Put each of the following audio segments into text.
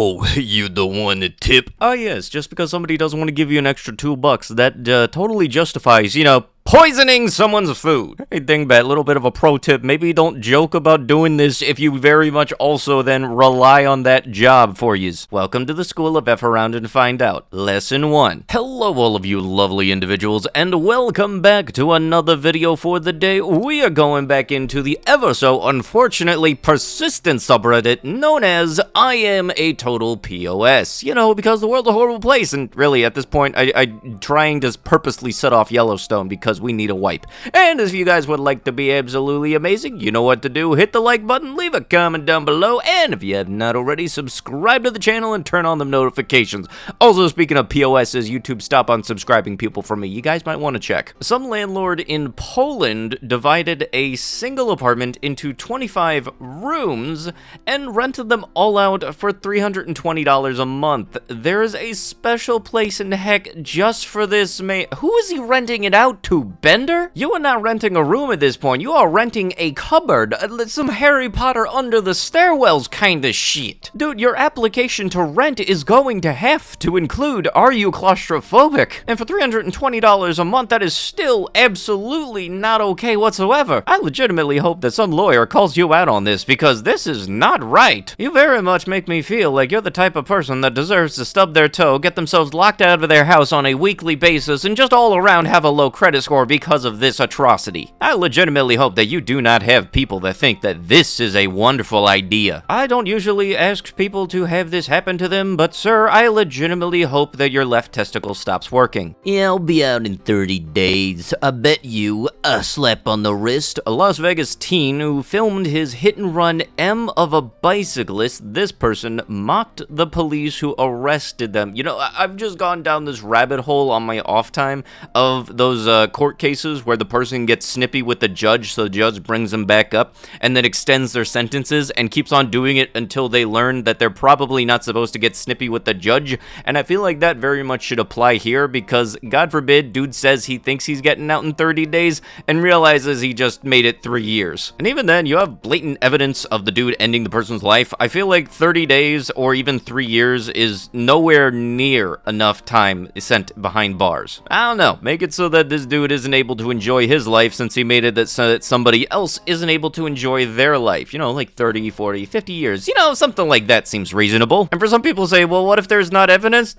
Oh, you the one to tip? Oh yes, just because somebody doesn't want to give you an extra $2, that totally justifies, poisoning someone's food. Hey, Dingbat, little bit of a pro tip. Maybe don't joke about doing this if you very much also then rely on that job for yous. Welcome to the School of F Around and Find Out. Lesson 1. Hello all of you lovely individuals, and welcome back to another video for the day. We are going back into the ever so unfortunately persistent subreddit known as iamatotalPOS. Because the world's a horrible place, and really at this point I'm trying to purposely set off Yellowstone because we need a wipe. And if you guys would like to be absolutely amazing, you know what to do. Hit the like button, leave a comment down below, and if you have not already, subscribe to the channel and turn on the notifications. Also, speaking of POSs, YouTube stop unsubscribing people from me. You guys might want to check. Some landlord in Poland divided a single apartment into 25 rooms and rented them all out for $320 a month. There is a special place in heck just for this Who is he renting it out to? Bender? You are not renting a room at this point. You are renting a cupboard. Some Harry Potter under the stairwells kind of shit. Dude, your application to rent is going to have to include, are you claustrophobic? And for $320 a month, that is still absolutely not okay whatsoever. I legitimately hope that some lawyer calls you out on this, because this is not right. You very much make me feel like you're the type of person that deserves to stub their toe, get themselves locked out of their house on a weekly basis, and just all around have a low credit score because of this atrocity. I legitimately hope that you do not have people that think that this is a wonderful idea. I don't usually ask people to have this happen to them, but sir, I legitimately hope that your left testicle stops working. Yeah, I'll be out in 30 days. I bet you a slap on the wrist. A Las Vegas teen who filmed his hit-and-run M of a bicyclist. This person mocked the police who arrested them. I've just gone down this rabbit hole on my off time of those court cases where the person gets snippy with the judge, so the judge brings them back up and then extends their sentences and keeps on doing it until they learn that they're probably not supposed to get snippy with the judge. And I feel like that very much should apply here, because God forbid dude says he thinks he's getting out in 30 days and realizes he just made it 3 years. And even then, you have blatant evidence of the dude ending the person's life. I feel like 30 days or even 3 years is nowhere near enough time sent behind bars. I don't know. Make it so that this dude isn't able to enjoy his life, since he made it that so that somebody else isn't able to enjoy their life. Like 30, 40, 50 years. Something like that seems reasonable. And for some people say, well, what if there's not evidence?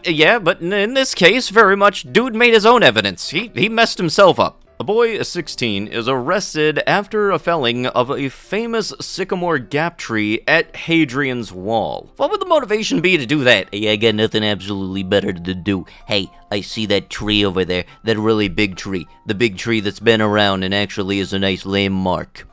Yeah, but in this case, very much, dude made his own evidence. He messed himself up. A boy, 16, is arrested after a felling of a famous sycamore gap tree at Hadrian's Wall. What would the motivation be to do that? Hey, I got nothing absolutely better to do. Hey, I see that tree over there, that really big tree. The big tree that's been around and actually is a nice landmark.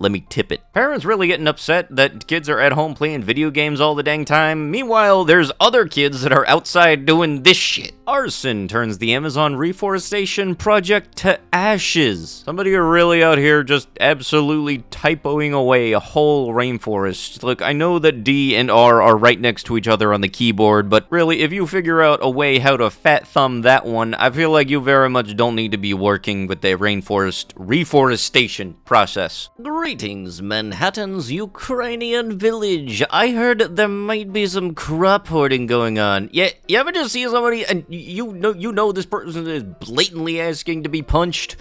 Let me tip it. Parents really getting upset that kids are at home playing video games all the dang time. Meanwhile, there's other kids that are outside doing this shit. Arson turns the Amazon reforestation project to ashes. Somebody are really out here just absolutely typoing away a whole rainforest. Look, I know that D and R are right next to each other on the keyboard, but really, if you figure out a way how to fat thumb that one, I feel like you very much don't need to be working with the rainforest reforestation process. Greetings, Manhattan's Ukrainian village. I heard there might be some crop hoarding going on. Yeah, you ever just see somebody and you know this person is blatantly asking to be punched?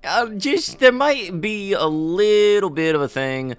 There might be a little bit of a thing,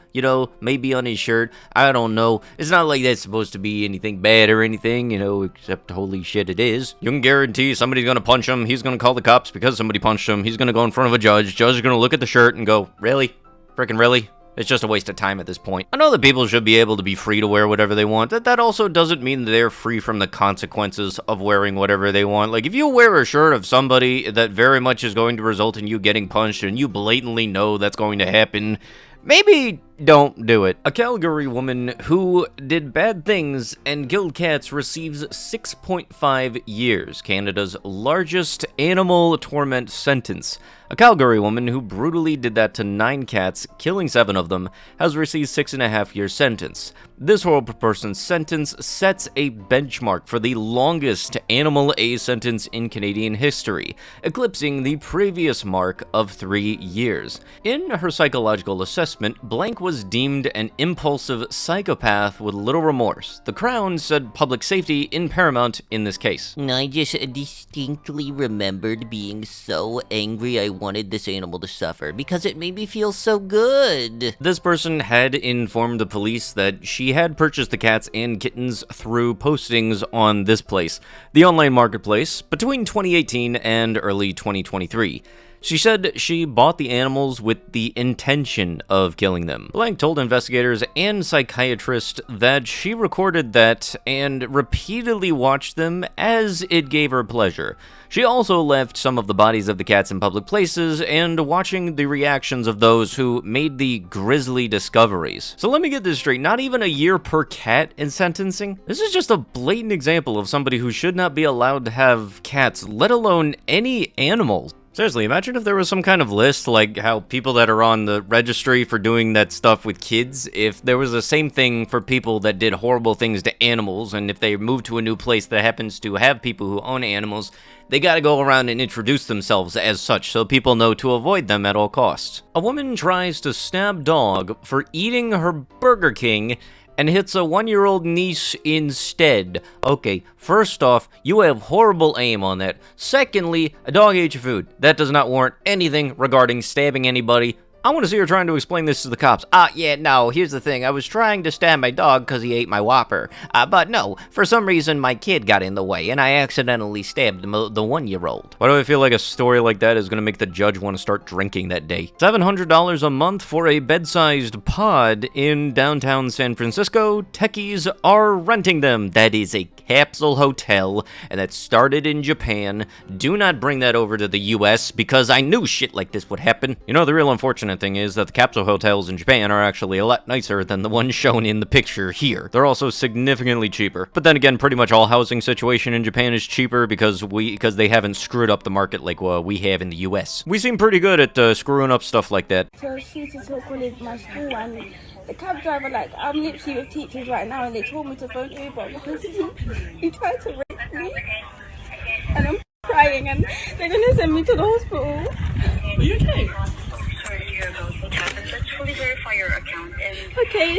maybe on his shirt. I don't know. It's not like that's supposed to be anything bad or anything, except holy shit it is. You can guarantee somebody's gonna punch him. He's gonna call the cops because somebody punched him. He's gonna go in front of a judge. Judge is gonna look at the shirt and go, really? Freaking really? It's just a waste of time at this point. I know that people should be able to be free to wear whatever they want. That also doesn't mean they're free from the consequences of wearing whatever they want. Like, if you wear a shirt of somebody that very much is going to result in you getting punched and you blatantly know that's going to happen, maybe don't do it. A Calgary woman who did bad things and killed cats receives 6.5 years, Canada's largest animal torment sentence. A Calgary woman who brutally did that to 9 cats, killing 7 of them, has received 6.5-year sentence. This horrible person's sentence sets a benchmark for the longest animal A sentence in Canadian history, eclipsing the previous mark of 3 years. In her psychological assessment, Blank was deemed an impulsive psychopath with little remorse. The Crown said public safety in paramount in this case. I just distinctly remembered being so angry I wanted this animal to suffer because it made me feel so good. This person had informed the police that she had purchased the cats and kittens through postings on this place, the online marketplace, between 2018 and early 2023. She said she bought the animals with the intention of killing them. Blank told investigators and psychiatrists that she recorded that and repeatedly watched them as it gave her pleasure. She also left some of the bodies of the cats in public places and watching the reactions of those who made the grisly discoveries. So let me get this straight, not even a year per cat in sentencing? This is just a blatant example of somebody who should not be allowed to have cats, let alone any animals. Seriously, imagine if there was some kind of list, like how people that are on the registry for doing that stuff with kids, if there was the same thing for people that did horrible things to animals, and if they moved to a new place that happens to have people who own animals, they gotta go around and introduce themselves as such so people know to avoid them at all costs. A woman tries to stab dog for eating her Burger King and hits a 1-year-old niece instead. Okay, first off, you have horrible aim on that. Secondly, a dog ate your food. That does not warrant anything regarding stabbing anybody. I want to see her trying to explain this to the cops. Yeah, no, here's the thing. I was trying to stab my dog because he ate my Whopper. But no, for some reason my kid got in the way and I accidentally stabbed the 1-year-old. Why do I feel like a story like that is going to make the judge want to start drinking that day? $700 a month for a bed-sized pod in downtown San Francisco. Techies are renting them. That is a Capsule hotel, and that started in Japan. Do not bring that over to the US because I knew shit like this would happen. You know, the real unfortunate thing is that the Capsule hotels in Japan are actually a lot nicer than the ones shown in the picture here. They're also significantly cheaper. But then again, pretty much all housing situation in Japan is cheaper because they haven't screwed up the market like we have in the US. We seem pretty good at screwing up stuff like that. So she's to talk with my school and the cab driver, like, I'm literally with teachers right now and they told me to phone Uber because he tried to rape me and I'm crying and they're going to send me to the hospital. Are you okay? Sorry to hear about what happened. Let's fully verify your account and... Okay.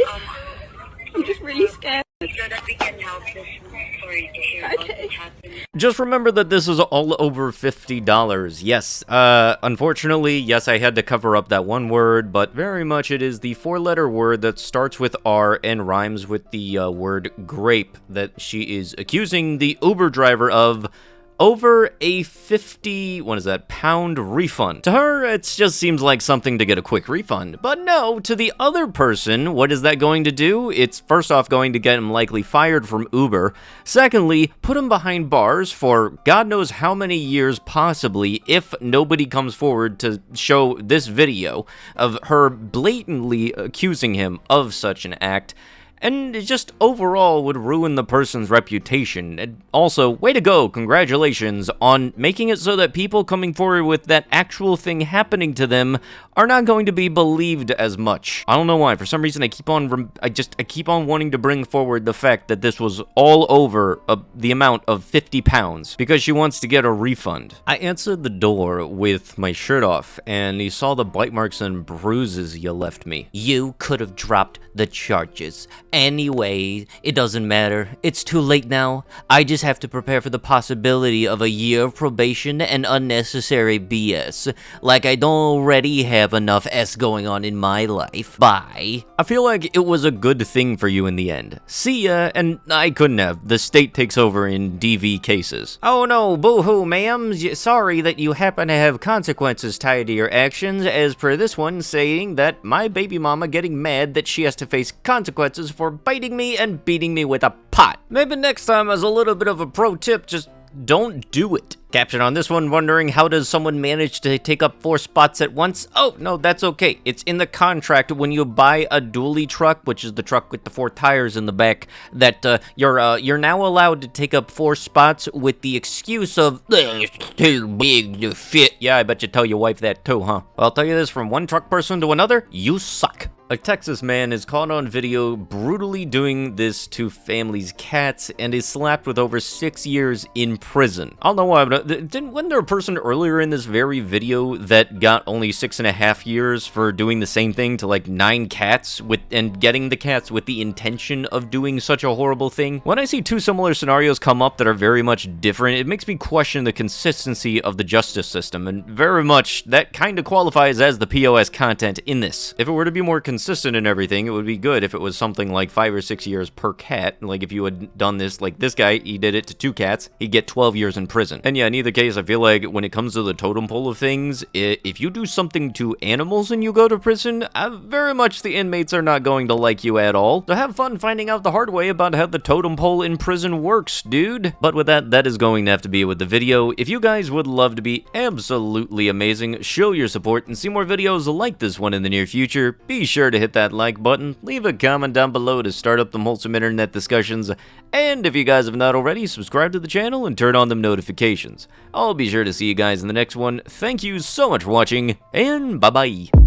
I'm just really scared. So that we can help this story to hear about what happened. Just remember that this is all over $50. Yes, unfortunately, yes, I had to cover up that one word, but very much it is the 4-letter word that starts with R and rhymes with the word grape that she is accusing the Uber driver of over a £50 refund. To her, it just seems like something to get a quick refund. But no, to the other person, what is that going to do? It's first off going to get him likely fired from Uber. Secondly, put him behind bars for God knows how many years possibly if nobody comes forward to show this video of her blatantly accusing him of such an act. And it just overall would ruin the person's reputation. And also, way to go, congratulations on making it so that people coming forward with that actual thing happening to them are not going to be believed as much. I don't know why, for some reason I keep on wanting to bring forward the fact that this was all over the amount of £50 because she wants to get a refund. I answered the door with my shirt off and he saw the bite marks and bruises you left me. You could have dropped the charges. Anyway, it doesn't matter. It's too late now. I just have to prepare for the possibility of a year of probation and unnecessary BS. Like I don't already have enough S going on in my life. Bye. I feel like it was a good thing for you in the end. See ya, and I couldn't have. The state takes over in DV cases. Oh no, boo-hoo, ma'am. Sorry that you happen to have consequences tied to your actions, as per this one saying that my baby mama getting mad that she has to face consequences for biting me and beating me with a pot. Maybe next time as a little bit of a pro tip, just don't do it. Caption on this one wondering how does someone manage to take up 4 spots at once? Oh, no, that's okay. It's in the contract when you buy a dually truck, which is the truck with the 4 tires in the back, that you're now allowed to take up 4 spots with the excuse of it's too big to fit. Yeah, I bet you tell your wife that too, huh? Well, I'll tell you this from one truck person to another, you suck. A Texas man is caught on video brutally doing this to family's cats and is slapped with over 6 years in prison. I don't know why, but wasn't there a person earlier in this very video that got only 6.5 years for doing the same thing to like 9 cats and getting the cats with the intention of doing such a horrible thing? When I see 2 similar scenarios come up that are very much different, it makes me question the consistency of the justice system, and very much that kind of qualifies as the POS content in this. If it were to be more consistent in everything, it would be good if it was something like 5 or 6 years per cat. Like if you had done this, like this guy, he did it to 2 cats, he'd get 12 years in prison. And yeah, in either case, I feel like when it comes to the totem pole of things, if you do something to animals and you go to prison, very much the inmates are not going to like you at all. So have fun finding out the hard way about how the totem pole in prison works, dude. But with that, that is going to have to be it with the video. If you guys would love to be absolutely amazing, show your support, and see more videos like this one in the near future, be sure to hit that like button, leave a comment down below to start up the wholesome internet discussions, and if you guys have not already, subscribe to the channel and turn on them notifications. I'll be sure to see you guys in the next one. Thank you so much for watching, and bye-bye.